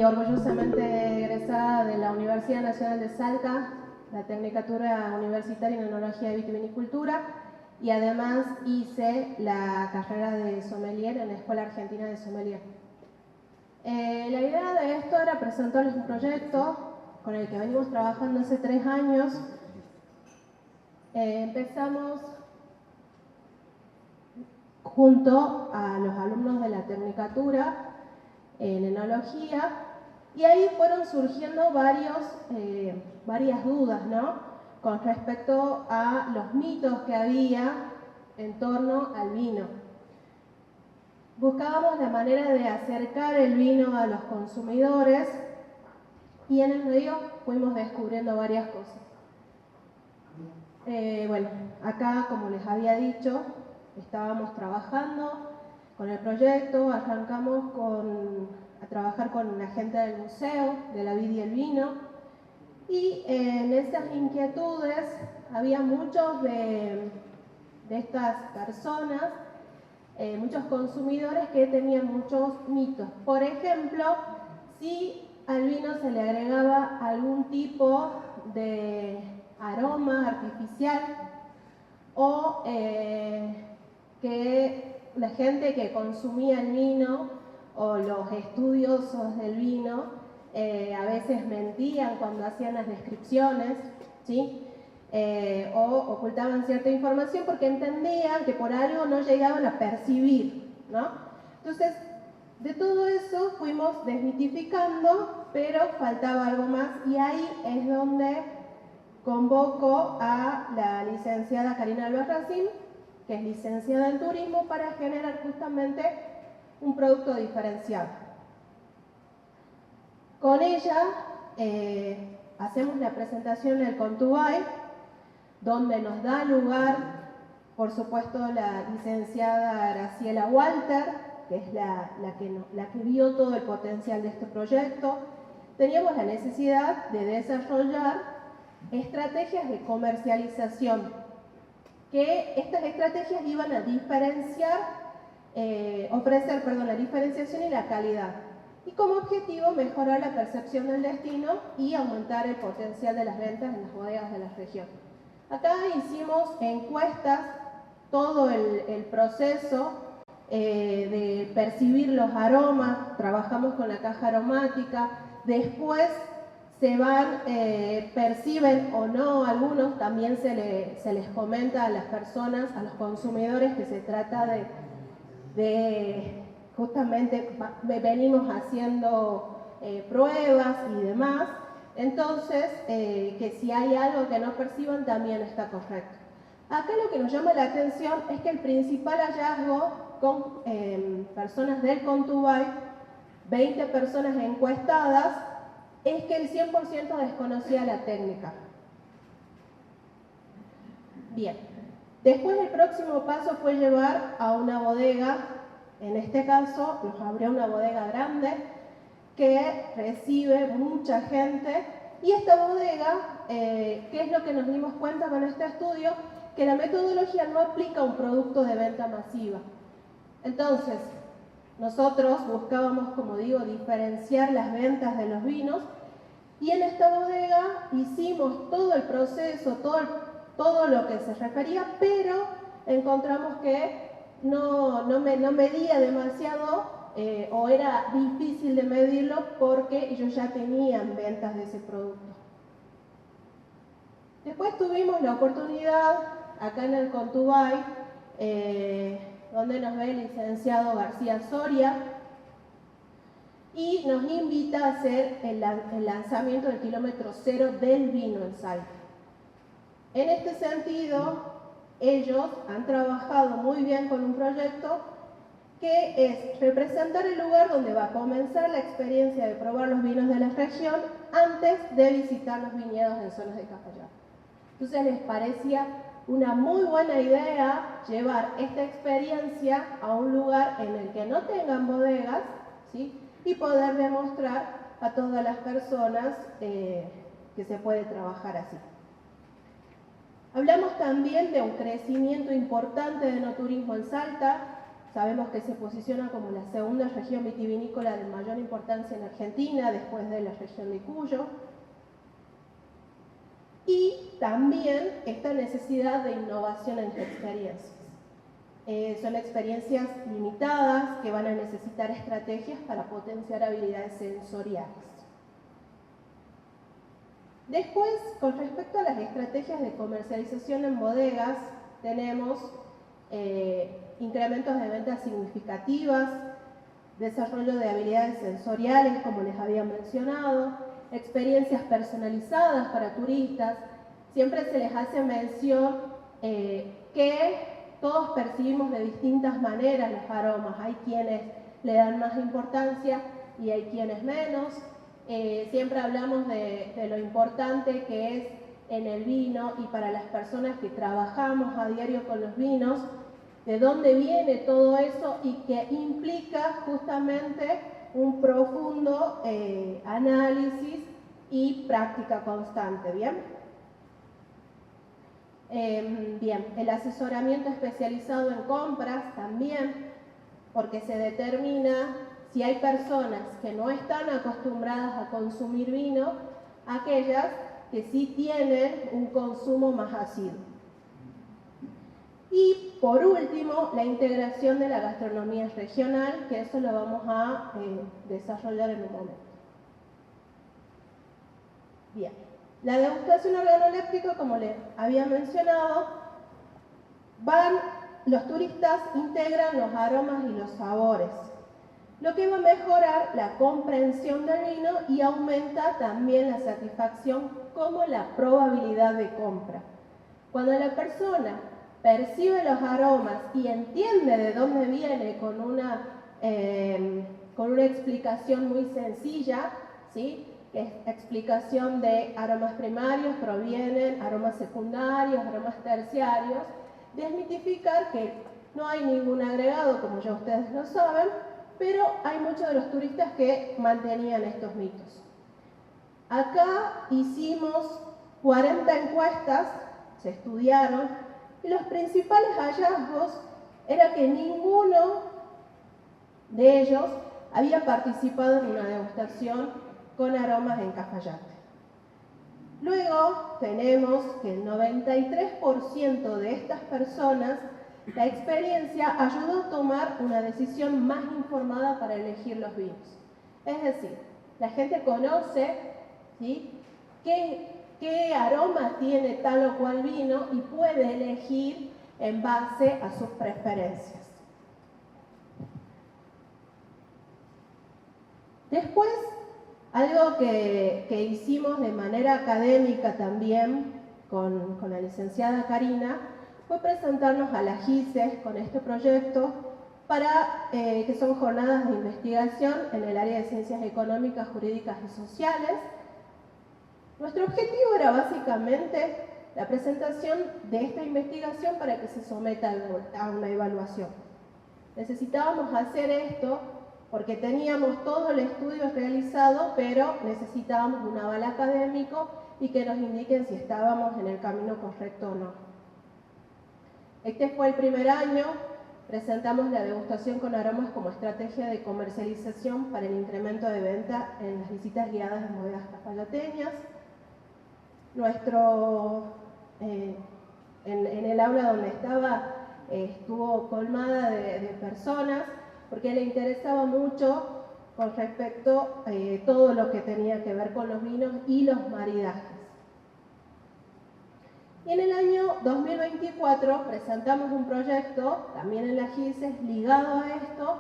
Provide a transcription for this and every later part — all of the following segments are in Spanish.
orgullosamente egresada de la Universidad Nacional de Salta, la Tecnicatura Universitaria en Enología de Vitivinicultura, y además hice la carrera de sommelier en la Escuela Argentina de Sommelier. La idea de esto era presentarles un proyecto con el que venimos trabajando hace 3 años. Empezamos junto a los alumnos de la Tecnicatura en Enología, y ahí fueron surgiendo varias dudas, ¿no?, con respecto a los mitos que había en torno al vino. Buscábamos la manera de acercar el vino a los consumidores y en el medio fuimos descubriendo varias cosas. Bueno, acá, como les había dicho, estábamos trabajando con el proyecto, arrancamos a trabajar con la gente del museo, de la vid y el vino, y en esas inquietudes había muchos de estas personas, muchos consumidores que tenían muchos mitos. Por ejemplo, si al vino se le agregaba algún tipo de aroma artificial, o que la gente que consumía el vino o los estudiosos del vino a veces mentían cuando hacían las descripciones, ¿sí? O ocultaban cierta información porque entendían que por algo no llegaban a percibir, ¿no? Entonces, de todo eso fuimos desmitificando, pero faltaba algo más, y ahí es donde convoco a la licenciada Karina Albarracín, que es licenciada en turismo, para generar justamente un producto diferenciado. Con ella hacemos la presentación en el Contubay, donde nos da lugar, por supuesto, la licenciada Graciela Walter, que es la que vio todo el potencial de este proyecto. Teníamos la necesidad de desarrollar estrategias de comercialización, que estas estrategias iban a ofrecer la diferenciación y la calidad, y como objetivo mejorar la percepción del destino y aumentar el potencial de las ventas en las bodegas de la región. Acá hicimos encuestas, todo el proceso de percibir los aromas, trabajamos con la caja aromática, después perciben o no algunos, también se les comenta a las personas, a los consumidores, que se trata justamente venimos haciendo pruebas y demás, entonces que si hay algo que no perciban también está correcto. Acá lo que nos llama la atención es que el principal hallazgo con personas del Contubay, 20 personas encuestadas, es que el 100% desconocía la técnica. Bien, después el próximo paso fue llevar a una bodega, en este caso nos abrió una bodega grande que recibe mucha gente, y esta bodega, ¿qué es lo que nos dimos cuenta con este estudio? Que la metodología no aplica a un producto de venta masiva. Entonces, nosotros buscábamos, como digo, diferenciar las ventas de los vinos, y en esta bodega hicimos todo el proceso, todo lo que se refería, pero encontramos que no medía demasiado o era difícil de medirlo porque ellos ya tenían ventas de ese producto. Después tuvimos la oportunidad, acá en el Contubay, donde nos ve el licenciado García Soria, y nos invita a hacer el lanzamiento del kilómetro cero del vino en Salta. En este sentido, ellos han trabajado muy bien con un proyecto que es representar el lugar donde va a comenzar la experiencia de probar los vinos de la región antes de visitar los viñedos en zonas de Cafayate. Entonces les parecía una muy buena idea llevar esta experiencia a un lugar en el que no tengan bodegas, ¿sí?, y poder demostrar a todas las personas que se puede trabajar así. Hablamos también de un crecimiento importante de enoturismo en Salta. sabemos que se posiciona como la segunda región vitivinícola de mayor importancia en Argentina, después de la región de Cuyo. Y también esta necesidad de innovación en experiencias. Son experiencias limitadas que van a necesitar estrategias para potenciar habilidades sensoriales. Después, con respecto a las estrategias de comercialización en bodegas, tenemos incrementos de ventas significativas, desarrollo de habilidades sensoriales, como les había mencionado, experiencias personalizadas para turistas. Siempre se les hace mención que todos percibimos de distintas maneras los aromas. Hay quienes le dan más importancia y hay quienes menos. Siempre hablamos de lo importante que es en el vino y para las personas que trabajamos a diario con los vinos, de dónde viene todo eso y que implica justamente un profundo análisis y práctica constante, ¿bien? Bien, el asesoramiento especializado en compras también, porque se determina si hay personas que no están acostumbradas a consumir vino, aquellas que sí tienen un consumo más asiduo. Y por último, la integración de la gastronomía regional, que eso lo vamos a desarrollar en un momento. Bien, la degustación organoléptica, como les había mencionado, los turistas integran los aromas y los sabores, lo que va a mejorar la comprensión del vino y aumenta también la satisfacción como la probabilidad de compra. Cuando la persona percibe los aromas y entiende de dónde viene con una explicación muy sencilla, ¿sí? Que es explicación de aromas primarios, provienen aromas secundarios, aromas terciarios, desmitificar que no hay ningún agregado, como ya ustedes lo saben, pero hay muchos de los turistas que mantenían estos mitos. Acá hicimos 40 encuestas, se estudiaron, y los principales hallazgos era que ninguno de ellos había participado en una degustación con aromas en Cafayate. Luego tenemos que el 93% de estas personas, la experiencia ayudó a tomar una decisión más informada para elegir los vinos. Es decir, la gente conoce, ¿sí?, qué aroma tiene tal o cual vino y puede elegir en base a sus preferencias. Después, algo que hicimos de manera académica también con la licenciada Karina fue presentarnos a la GISES con este proyecto que son jornadas de investigación en el área de ciencias económicas, jurídicas y sociales. Nuestro objetivo era básicamente la presentación de esta investigación para que se someta a una evaluación. Necesitábamos hacer esto porque teníamos todo el estudio realizado, pero necesitábamos un aval académico y que nos indiquen si estábamos en el camino correcto o no. Este fue el primer año, presentamos la degustación con aromas como estrategia de comercialización para el incremento de venta en las visitas guiadas en bodegas cafayateñas. En el aula donde estaba estuvo colmada de personas porque le interesaba mucho con respecto a todo lo que tenía que ver con los vinos y los maridajes. Y en el año 2024 presentamos un proyecto, también en la GISES, ligado a esto,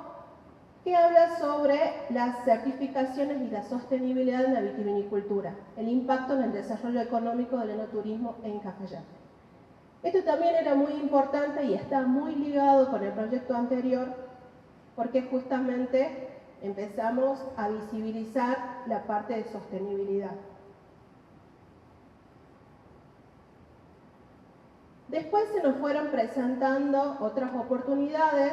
que habla sobre las certificaciones y la sostenibilidad en la vitivinicultura, el impacto en el desarrollo económico del enoturismo en Cafayate. Esto también era muy importante y está muy ligado con el proyecto anterior, porque justamente empezamos a visibilizar la parte de sostenibilidad. Después se nos fueron presentando otras oportunidades.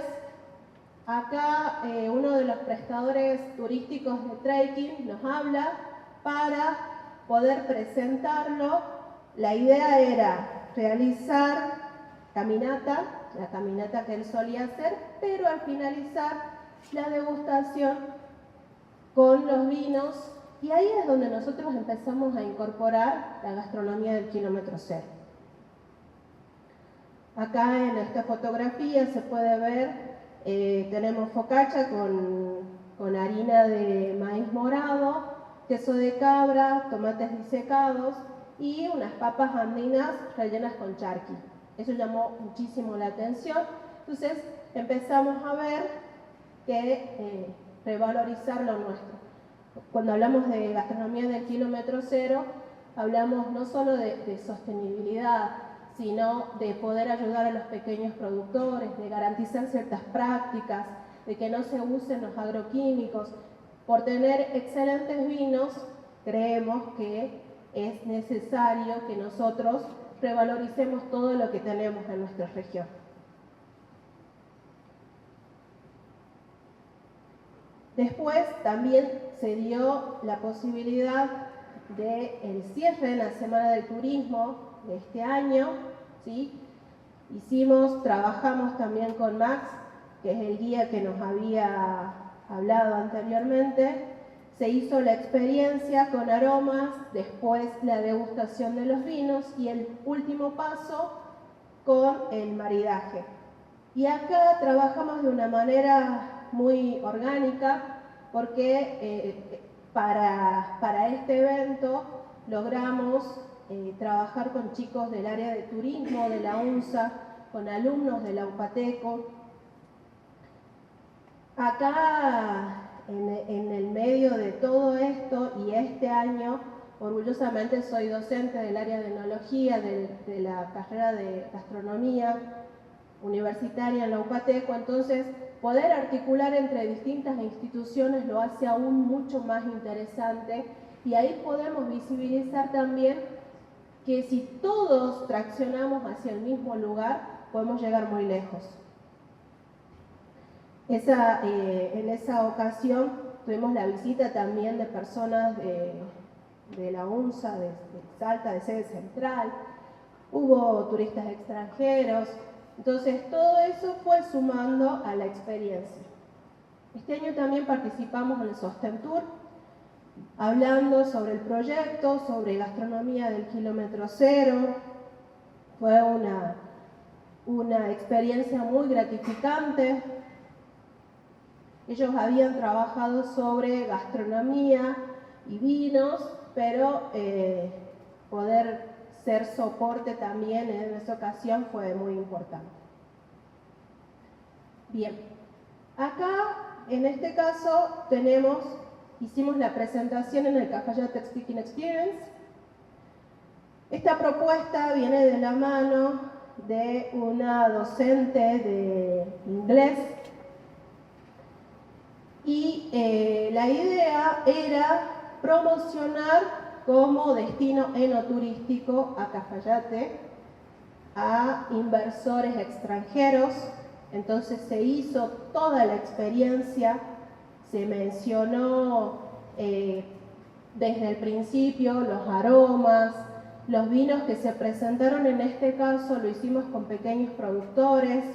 Acá uno de los prestadores turísticos de trekking nos habla para poder presentarlo. La idea era realizar caminata la caminata que él solía hacer, pero al finalizar la degustación con los vinos, y ahí es donde nosotros empezamos a incorporar la gastronomía del kilómetro cero. Acá en esta fotografía se puede ver, tenemos focaccia con harina de maíz morado, queso de cabra, tomates disecados y unas papas andinas rellenas con charqui. Eso llamó muchísimo la atención. Entonces empezamos a ver que revalorizar lo nuestro. Cuando hablamos de gastronomía del kilómetro cero, hablamos no solo de sostenibilidad, sino de poder ayudar a los pequeños productores, de garantizar ciertas prácticas, de que no se usen los agroquímicos. Por tener excelentes vinos, creemos que es necesario que nosotros revaloricemos todo lo que tenemos en nuestra región. Después también se dio la posibilidad del cierre en la Semana del Turismo de este año, ¿sí? Trabajamos también con Max, que es el guía que nos había hablado anteriormente. Se hizo la experiencia con aromas, después la degustación de los vinos y el último paso con el maridaje. Y acá trabajamos de una manera muy orgánica porque para este evento logramos trabajar con chicos del área de turismo, de la UNSA, con alumnos de la UPATECO. Acá, en el medio de todo esto, y este año, orgullosamente soy docente del área de enología, de la carrera de gastronomía universitaria en la UPATECO, entonces poder articular entre distintas instituciones lo hace aún mucho más interesante, y ahí podemos visibilizar también que si todos traccionamos hacia el mismo lugar, podemos llegar muy lejos. En esa ocasión tuvimos la visita también de personas de la UNSA, de Salta, de sede central, hubo turistas extranjeros, entonces todo eso fue sumando a la experiencia. Este año también participamos en el Sostentour, hablando sobre el proyecto, sobre gastronomía del kilómetro cero. Fue una experiencia muy gratificante. Ellos habían trabajado sobre gastronomía y vinos, pero poder ser soporte también en esa ocasión fue muy importante. Bien, acá en este caso hicimos la presentación en el Cafayate Speaking Experience. Esta propuesta viene de la mano de una docente de inglés y la idea era promocionar como destino enoturístico a Cafayate a inversores extranjeros. Entonces se hizo toda la experiencia, se mencionó desde el principio los aromas, los vinos que se presentaron. En este caso lo hicimos con pequeños productores,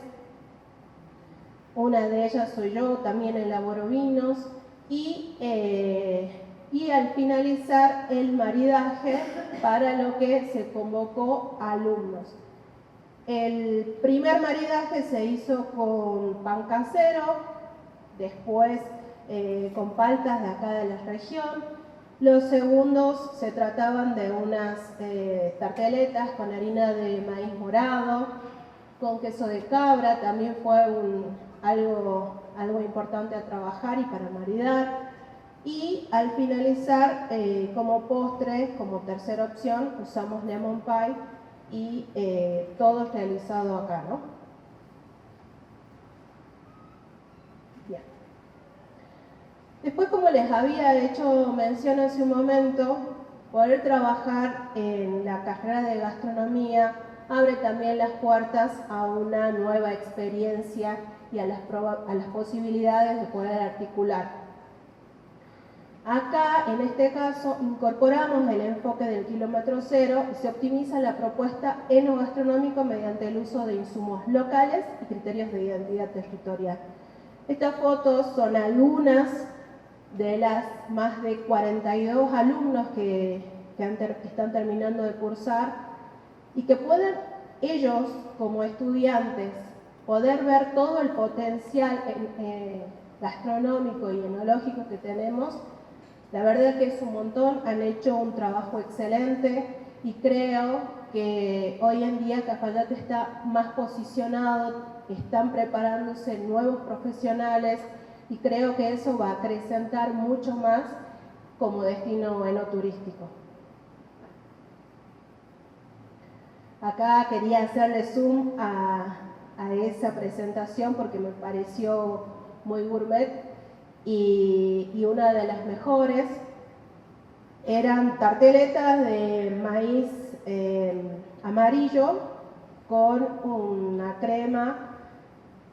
una de ellas soy yo, también elaboro vinos, y al finalizar el maridaje para lo que se convocó a alumnos. El primer maridaje se hizo con pan casero, después con paltas de acá de la región. Los segundos se trataban de unas tarteletas con harina de maíz morado, con queso de cabra, también fue algo importante a trabajar y para maridar. Y al finalizar, como postre, como tercera opción, usamos lemon pie y todo realizado acá, ¿no? Bien. Después, como les había hecho mención hace un momento, poder trabajar en la carrera de gastronomía abre también las puertas a una nueva experiencia y a las posibilidades de poder articular. Acá, en este caso, incorporamos el enfoque del kilómetro cero y se optimiza la propuesta enogastronómica mediante el uso de insumos locales y criterios de identidad territorial. Estas fotos son algunas de las más de 42 alumnos que están terminando de cursar y que pueden ellos, como estudiantes, poder ver todo el potencial gastronómico y enológico que tenemos. La verdad es que es un montón, han hecho un trabajo excelente y creo que hoy en día Cafayate está más posicionado, están preparándose nuevos profesionales y creo que eso va a acrecentar mucho más como destino enoturístico. Acá quería hacerle zoom a esa presentación porque me pareció muy gourmet. Y una de las mejores eran tarteletas de maíz amarillo con una crema.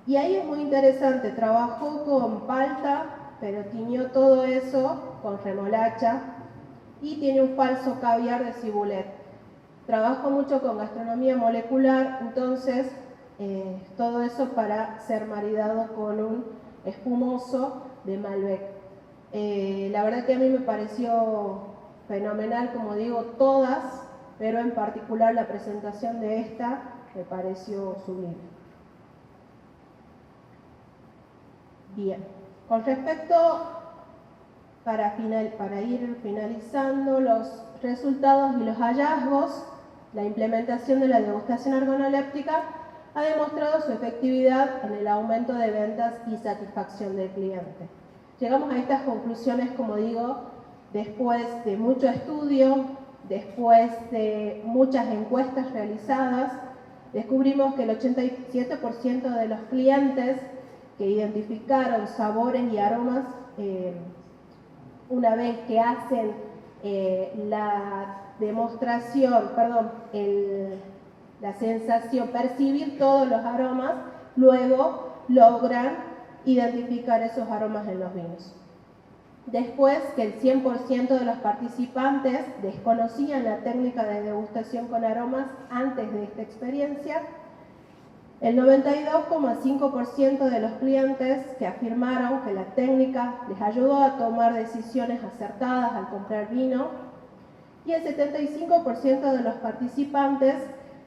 Y ahí es muy interesante, trabajó con palta, pero tiñó todo eso con remolacha y tiene un falso caviar de cibulet. Trabajó mucho con gastronomía molecular, entonces todo eso para ser maridado con un espumoso de Malbec. La verdad que a mí me pareció fenomenal, como digo, todas, pero en particular la presentación de esta me pareció sublime. Bien, con respecto, para ir finalizando, los resultados y los hallazgos, la implementación de la degustación organoléptica ha demostrado su efectividad en el aumento de ventas y satisfacción del cliente. Llegamos a estas conclusiones, como digo, después de mucho estudio, después de muchas encuestas realizadas, descubrimos que el 87% de los clientes que identificaron sabores y aromas una vez que hacen la demostración, la sensación, percibir todos los aromas, luego logran identificar esos aromas en los vinos. Después que el 100% de los participantes desconocían la técnica de degustación con aromas antes de esta experiencia, el 92,5% de los clientes que afirmaron que la técnica les ayudó a tomar decisiones acertadas al comprar vino y el 75% de los participantes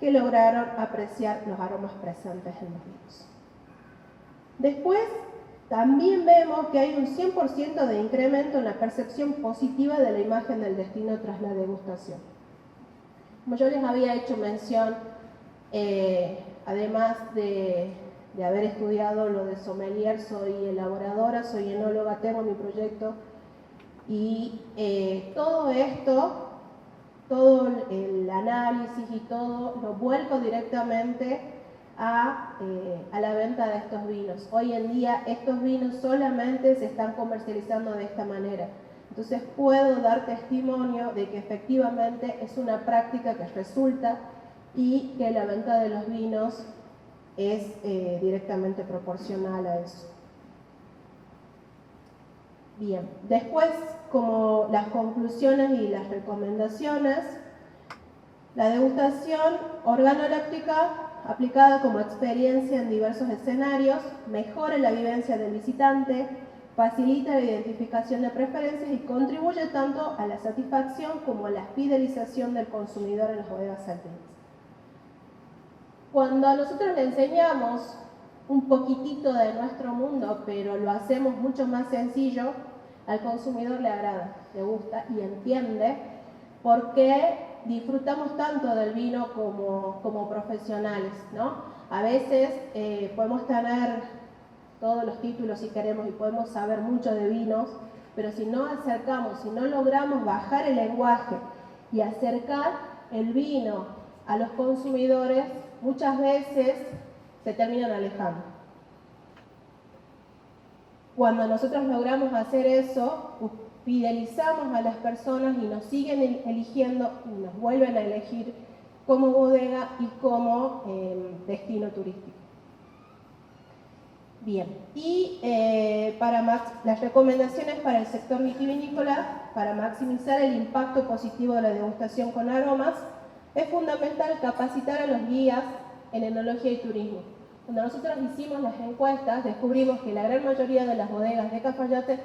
que lograron apreciar los aromas presentes en los vinos. Después, también vemos que hay un 100% de incremento en la percepción positiva de la imagen del destino tras la degustación. Como yo les había hecho mención, además de haber estudiado lo de sommelier, soy elaboradora, soy enóloga, tengo mi proyecto y todo esto, todo el análisis y todo lo vuelco directamente a la venta de estos vinos. Hoy en día estos vinos solamente se están comercializando de esta manera. Entonces puedo dar testimonio de que efectivamente es una práctica que resulta y que la venta de los vinos es directamente proporcional a eso. Bien, después, como las conclusiones y las recomendaciones, la degustación organoléptica aplicada como experiencia en diversos escenarios mejora la vivencia del visitante, facilita la identificación de preferencias y contribuye tanto a la satisfacción como a la fidelización del consumidor en las bodegas salteñas. Cuando nosotros le enseñamos un poquitito de nuestro mundo, pero lo hacemos mucho más sencillo, al consumidor le agrada, le gusta y entiende por qué disfrutamos tanto del vino como profesionales, ¿no? A veces podemos tener todos los títulos si queremos y podemos saber mucho de vinos, pero si no acercamos, si no logramos bajar el lenguaje y acercar el vino a los consumidores, muchas veces se terminan alejando. Cuando nosotros logramos hacer eso, fidelizamos a las personas y nos siguen eligiendo y nos vuelven a elegir como bodega y como destino turístico. Bien, y las recomendaciones para el sector vitivinícola, para maximizar el impacto positivo de la degustación con aromas, es fundamental capacitar a los guías en enología y turismo. Cuando nosotros hicimos las encuestas, descubrimos que la gran mayoría de las bodegas de Cafayate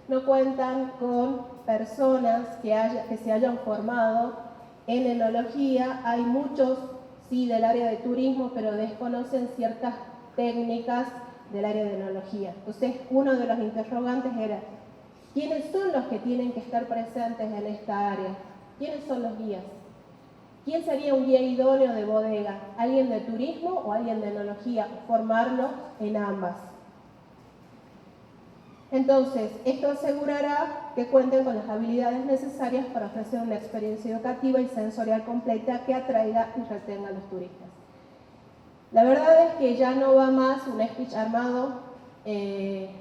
no cuentan con personas que se hayan formado en enología. Hay muchos, sí, del área de turismo, pero desconocen ciertas técnicas del área de enología. Entonces, uno de los interrogantes era, ¿quiénes son los que tienen que estar presentes en esta área? ¿Quiénes son los guías? ¿Quién sería un guía idóneo de bodega? ¿Alguien de turismo o alguien de enología? Formarlo en ambas. Entonces, esto asegurará que cuenten con las habilidades necesarias para ofrecer una experiencia educativa y sensorial completa que atraiga y retenga a los turistas. La verdad es que ya no va más un speech armado,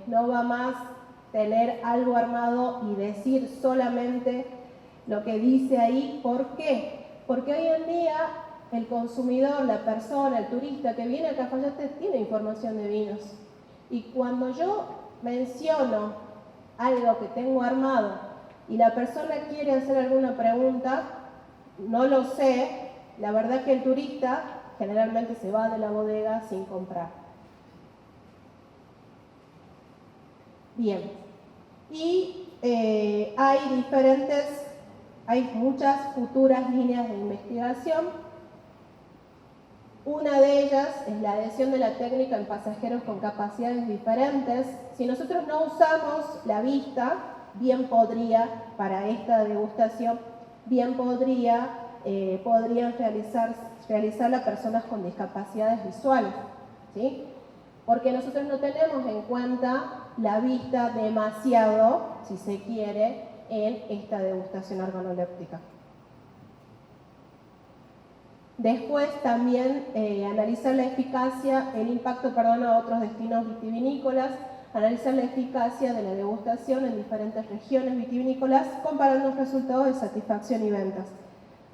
no va más tener algo armado y decir solamente lo que dice ahí. ¿Por qué? Porque hoy en día el consumidor, la persona, el turista que viene a Cafayate tiene información de vinos. Y cuando yo menciono algo que tengo armado y la persona quiere hacer alguna pregunta, no lo sé, la verdad que el turista generalmente se va de la bodega sin comprar. Bien, y hay muchas futuras líneas de investigación. Una de ellas es la adhesión de la técnica en pasajeros con capacidades diferentes. Si nosotros no usamos la vista, bien podría, para esta degustación, bien podrían realizarla personas con discapacidades visuales, ¿sí? Porque nosotros no tenemos en cuenta la vista demasiado, si se quiere, en esta degustación organoléptica. Después también analizar la eficacia, el impacto, a otros destinos vitivinícolas, analizar la eficacia de la degustación en diferentes regiones vitivinícolas, comparando los resultados de satisfacción y ventas.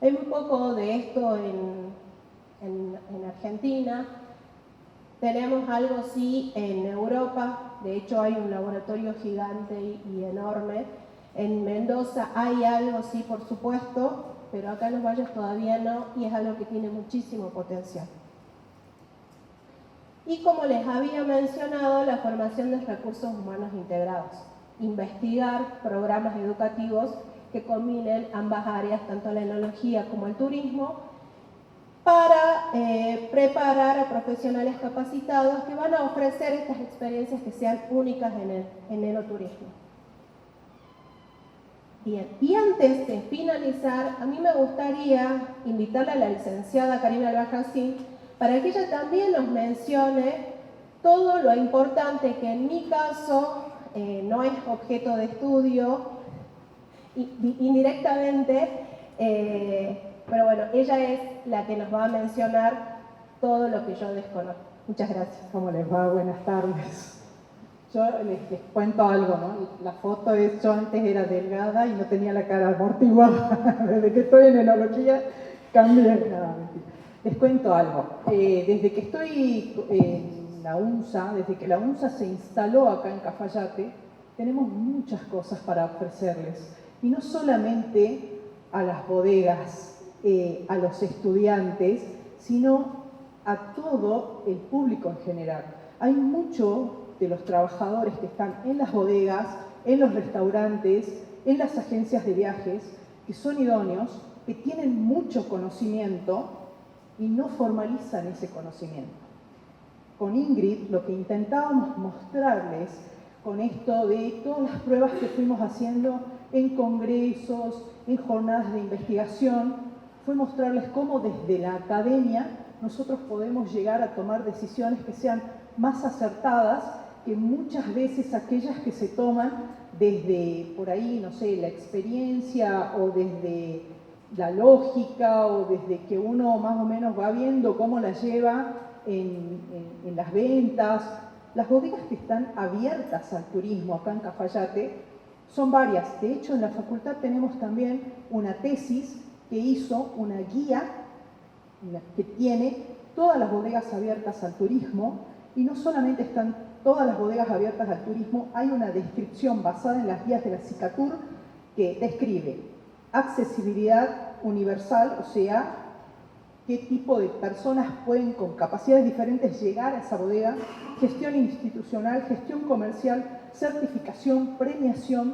Hay muy poco de esto en Argentina. Tenemos algo sí en Europa, de hecho hay un laboratorio gigante y enorme. En Mendoza hay algo sí, por supuesto, pero acá en los valles todavía no, y es algo que tiene muchísimo potencial. Y como les había mencionado, la formación de recursos humanos integrados. Investigar programas educativos que combinen ambas áreas, tanto la enología como el turismo, para preparar a profesionales capacitados que van a ofrecer estas experiencias que sean únicas en enoturismo. Bien, y antes de finalizar, a mí me gustaría invitarle a la licenciada Karina Albarracín para que ella también nos mencione todo lo importante que en mi caso no es objeto de estudio indirectamente, pero bueno, ella es la que nos va a mencionar todo lo que yo desconozco. Muchas gracias. ¿Cómo les va? Buenas tardes. Yo les cuento algo, ¿no? La foto es, yo antes era delgada y no tenía la cara amortiguada. Desde que estoy en enología cambié. Nada, mentira. Les cuento algo. Desde que estoy en la UNSA, desde que la UNSA se instaló acá en Cafayate, tenemos muchas cosas para ofrecerles. Y no solamente a las bodegas, a los estudiantes, sino a todo el público en general. Hay mucho de los trabajadores que están en las bodegas, en los restaurantes, en las agencias de viajes, que son idóneos, que tienen mucho conocimiento y no formalizan ese conocimiento. Con Ingrid lo que intentábamos mostrarles con esto de todas las pruebas que fuimos haciendo en congresos, en jornadas de investigación, fue mostrarles cómo desde la academia nosotros podemos llegar a tomar decisiones que sean más acertadas que muchas veces aquellas que se toman desde, por ahí, no sé, la experiencia o desde la lógica o desde que uno más o menos va viendo cómo la lleva en las ventas. Las bodegas que están abiertas al turismo acá en Cafayate son varias. De hecho, en la facultad tenemos también una tesis que hizo una guía que tiene todas las bodegas abiertas al turismo, y no solamente están todas las bodegas abiertas al turismo, hay una descripción basada en las guías de la Cicatur que describe accesibilidad universal, o sea, qué tipo de personas pueden con capacidades diferentes llegar a esa bodega, gestión institucional, gestión comercial, certificación, premiación.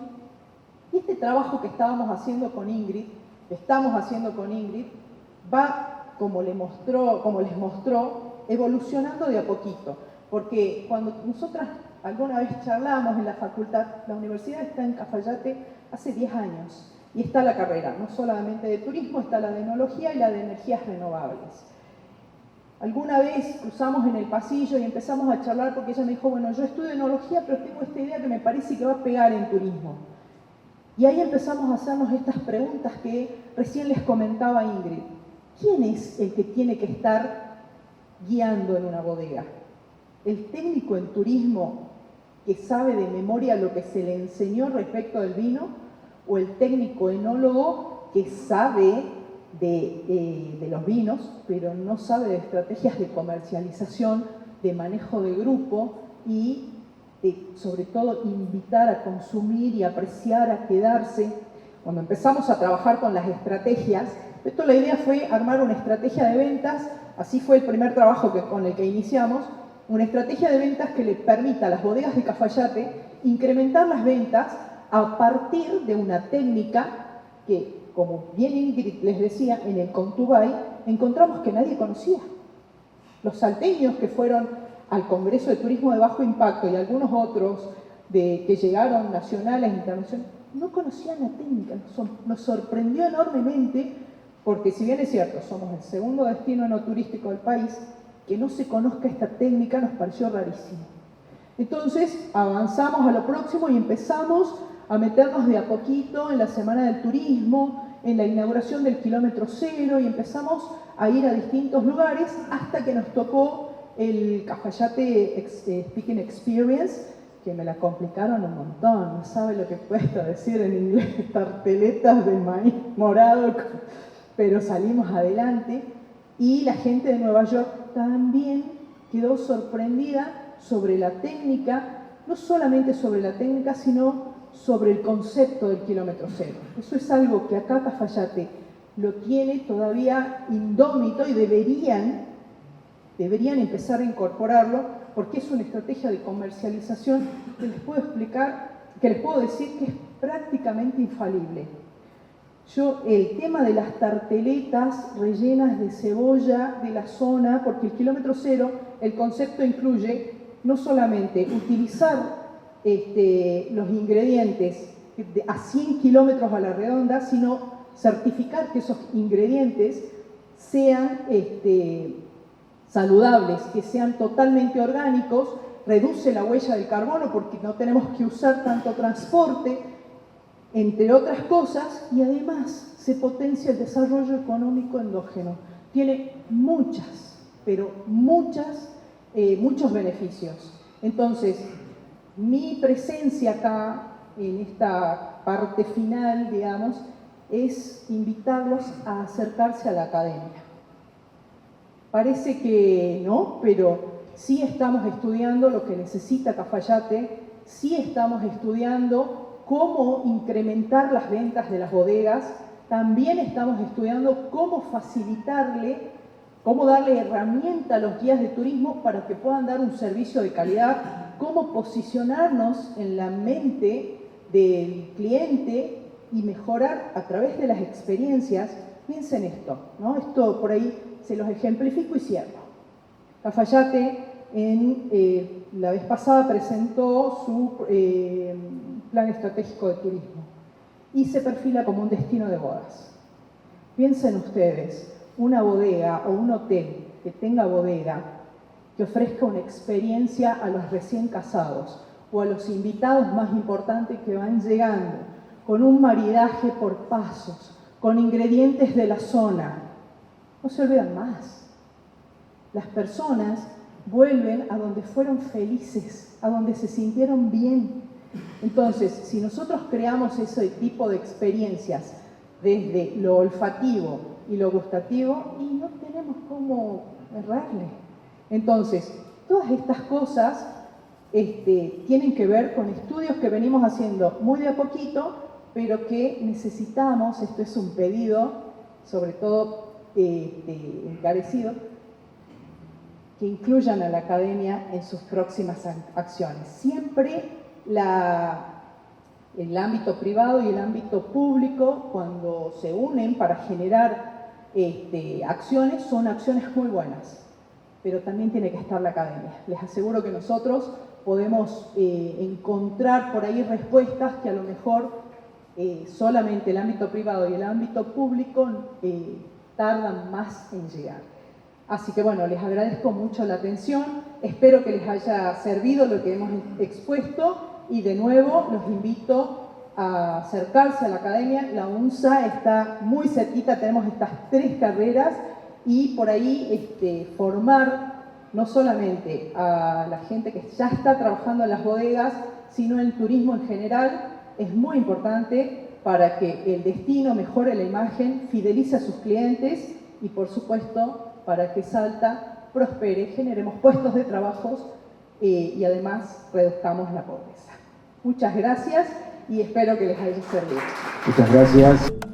Y este trabajo que estamos haciendo con Ingrid, va, como les mostró, evolucionando de a poquito. Porque cuando nosotras alguna vez charlamos en la facultad, la universidad está en Cafayate hace 10 años. Y está la carrera, no solamente de turismo, está la de enología y la de energías renovables. Alguna vez cruzamos en el pasillo y empezamos a charlar porque ella me dijo, bueno, yo estudio enología, pero tengo esta idea que me parece que va a pegar en turismo. Y ahí empezamos a hacernos estas preguntas que recién les comentaba Ingrid. ¿Quién es el que tiene que estar guiando en una bodega? ¿El técnico en turismo que sabe de memoria lo que se le enseñó respecto del vino? ¿O el técnico enólogo que sabe de los vinos, pero no sabe de estrategias de comercialización, de manejo de grupo y sobre todo invitar a consumir y apreciar, a quedarse? Cuando empezamos a trabajar con las estrategias, la idea fue armar una estrategia de ventas, así fue el primer trabajo con el que iniciamos, una estrategia de ventas que le permita a las bodegas de Cafayate incrementar las ventas a partir de una técnica que, como bien Ingrid les decía, en el Contubay encontramos que nadie conocía. Los salteños que fueron al Congreso de Turismo de Bajo Impacto y algunos otros que llegaron nacionales e internacionales, no conocían la técnica. Nos sorprendió enormemente porque, si bien es cierto, somos el segundo destino enoturístico del país, que no se conozca esta técnica nos pareció rarísimo. Entonces avanzamos a lo próximo y empezamos a meternos de a poquito en la Semana del Turismo, en la inauguración del kilómetro cero, y empezamos a ir a distintos lugares hasta que nos tocó el Cafayate Speaking Experience, que me la complicaron un montón, no sabe lo que cuesta decir en inglés, tarteletas de maíz morado, pero salimos adelante y la gente de Nueva York también quedó sorprendida sobre la técnica, no solamente sobre la técnica, sino sobre el concepto del kilómetro cero. Eso es algo que acá Cafayate lo tiene todavía indómito y deberían empezar a incorporarlo porque es una estrategia de comercialización que les puedo explicar, que les puedo decir que es prácticamente infalible. El tema de las tarteletas rellenas de cebolla de la zona, porque el kilómetro cero, el concepto incluye no solamente utilizar los ingredientes a 100 kilómetros a la redonda, sino certificar que esos ingredientes sean saludables, que sean totalmente orgánicos, reduce la huella del carbono porque no tenemos que usar tanto transporte, entre otras cosas, y además se potencia el desarrollo económico endógeno. Tiene muchos beneficios. Entonces, mi presencia acá, en esta parte final, digamos, es invitarlos a acercarse a la academia. Parece que no, pero sí estamos estudiando lo que necesita Cafayate, sí estamos estudiando cómo incrementar las ventas de las bodegas, también estamos estudiando cómo facilitarle, cómo darle herramienta a los guías de turismo para que puedan dar un servicio de calidad, cómo posicionarnos en la mente del cliente y mejorar a través de las experiencias. Piensen esto, ¿no? Esto por ahí se los ejemplifico y cierro. Cafayate la vez pasada presentó su plan estratégico de turismo y se perfila como un destino de bodas. Piensen ustedes, una bodega o un hotel que tenga bodega, que ofrezca una experiencia a los recién casados o a los invitados más importantes que van llegando, con un maridaje por pasos, con ingredientes de la zona. No se olvidan más. Las personas vuelven a donde fueron felices, a donde se sintieron bien. Entonces, si nosotros creamos ese tipo de experiencias desde lo olfativo y lo gustativo, y no tenemos cómo errarle. Entonces, todas estas cosas tienen que ver con estudios que venimos haciendo muy de a poquito, pero que necesitamos, esto es un pedido, sobre todo encarecido, que incluyan a la academia en sus próximas acciones. Siempre el ámbito privado y el ámbito público, cuando se unen para generar acciones, son acciones muy buenas, pero también tiene que estar la academia. Les aseguro que nosotros podemos encontrar por ahí respuestas que a lo mejor solamente el ámbito privado y el ámbito público tardan más en llegar. Así que bueno, les agradezco mucho la atención, espero que les haya servido lo que hemos expuesto y de nuevo los invito a acercarse a la academia. La UNSA está muy cerquita, tenemos estas 3 carreras y por ahí formar no solamente a la gente que ya está trabajando en las bodegas, sino en el turismo en general, es muy importante para que el destino mejore la imagen, fidelice a sus clientes y por supuesto para que Salta prospere, generemos puestos de trabajo y además reduzcamos la pobreza. Muchas gracias y espero que les haya servido. Muchas gracias.